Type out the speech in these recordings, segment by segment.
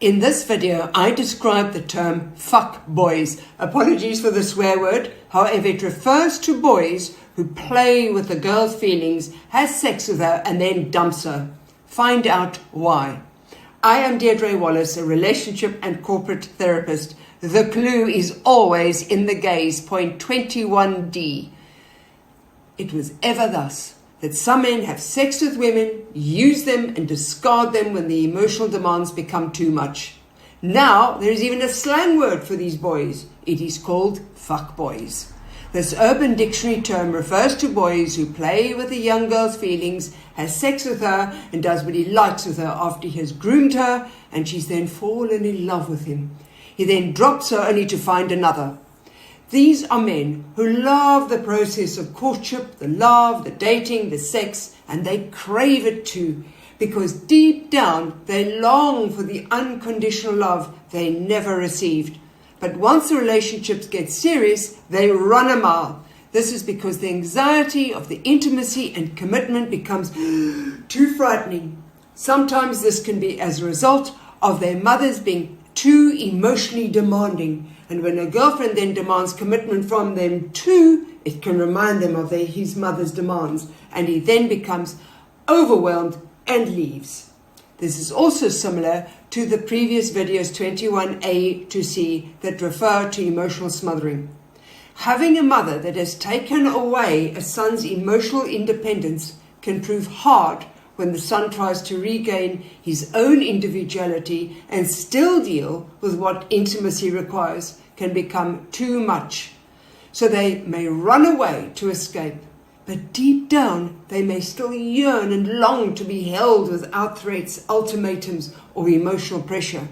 In this video, I describe the term fuck boys. Apologies for the swear word. However, it refers to boys who play with a girl's feelings, has sex with her, and then dumps her. Find out why. I am Deidré Wallace, a relationship and corporate therapist. The clue is always in the gaze, point 21D. It was ever thus that some men have sex with women, use them and discard them when the emotional demands become too much. Now there is even a slang word for these boys. It is called fuck boys. This Urban Dictionary term refers to boys who play with a young girl's feelings, has sex with her and does what he likes with her after he has groomed her and she's then fallen in love with him. He then drops her only to find another. These are men who love the process of courtship, the love, the dating, the sex, and they crave it too, because deep down they long for the unconditional love they never received. But once the relationships get serious, they run a mile. This is because the anxiety of the intimacy and commitment becomes too frightening. Sometimes this can be as a result of their mothers being too emotionally demanding. And when a girlfriend then demands commitment from them too, it can remind them of his mother's demands, and he then becomes overwhelmed and leaves. This is also similar to the previous videos 21A to C that refer to emotional smothering. Having a mother that has taken away a son's emotional independence can prove hard when the son tries to regain his own individuality and still deal with what intimacy requires, can become too much. So they may run away to escape, but deep down they may still yearn and long to be held without threats, ultimatums, or emotional pressure.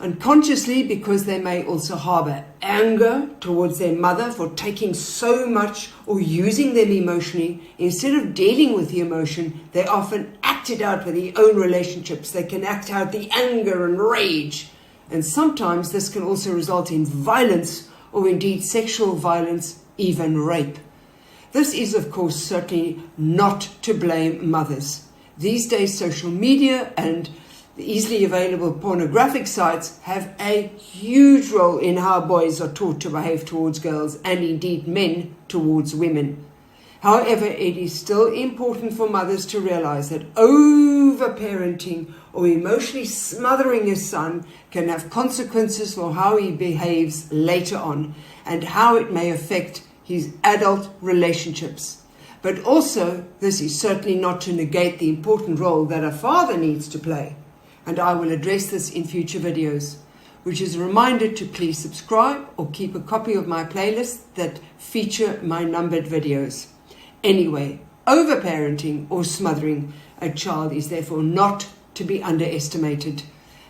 Unconsciously, because they may also harbor anger towards their mother for taking so much or using them emotionally, instead of dealing with the emotion, they often act it out with their own relationships. They can act out the anger and rage. And sometimes this can also result in violence or indeed sexual violence, even rape. This is, of course, certainly not to blame mothers. These days, social media and the easily available pornographic sites have a huge role in how boys are taught to behave towards girls and indeed men towards women. However, it is still important for mothers to realize that over-parenting or emotionally smothering a son can have consequences for how he behaves later on and how it may affect his adult relationships. But also, this is certainly not to negate the important role that a father needs to play. And I will address this in future videos, which is a reminder to please subscribe or keep a copy of my playlist that feature my numbered videos. Anyway, overparenting or smothering a child is therefore not to be underestimated.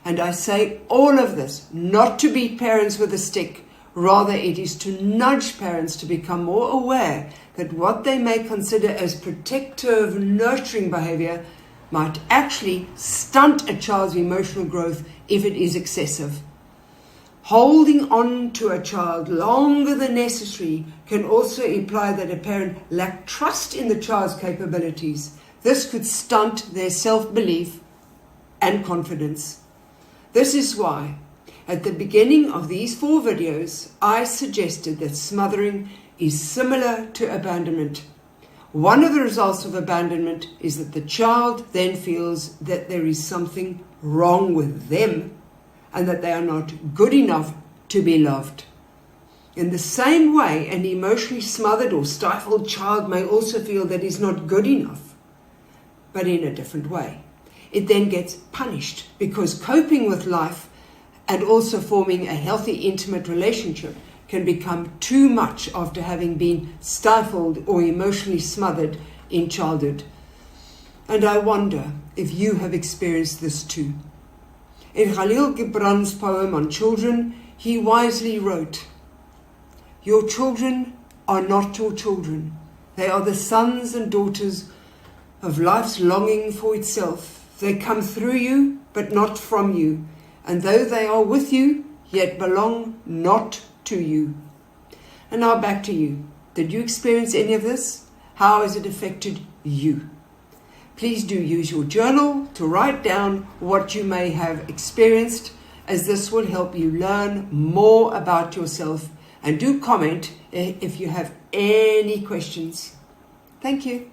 And I say all of this not to beat parents with a stick. Rather, it is to nudge parents to become more aware that what they may consider as protective, nurturing behavior might actually stunt a child's emotional growth if it is excessive. Holding on to a child longer than necessary can also imply that a parent lacks trust in the child's capabilities. This could stunt their self-belief and confidence. This is why, at the beginning of these 4 videos, I suggested that smothering is similar to abandonment. One of the results of abandonment is that the child then feels that there is something wrong with them and that they are not good enough to be loved. In the same way, an emotionally smothered or stifled child may also feel that he's not good enough, but in a different way. It then gets punished because coping with life and also forming a healthy, intimate relationship can become too much after having been stifled or emotionally smothered in childhood. And I wonder if you have experienced this too. In Khalil Gibran's poem on children, he wisely wrote, "Your children are not your children. They are the sons and daughters of life's longing for itself. They come through you, but not from you. And though they are with you, yet belong not to you." And now back to you. Did you experience any of this? How has it affected you? Please do use your journal to write down what you may have experienced, as this will help you learn more about yourself, and do comment if you have any questions. Thank you.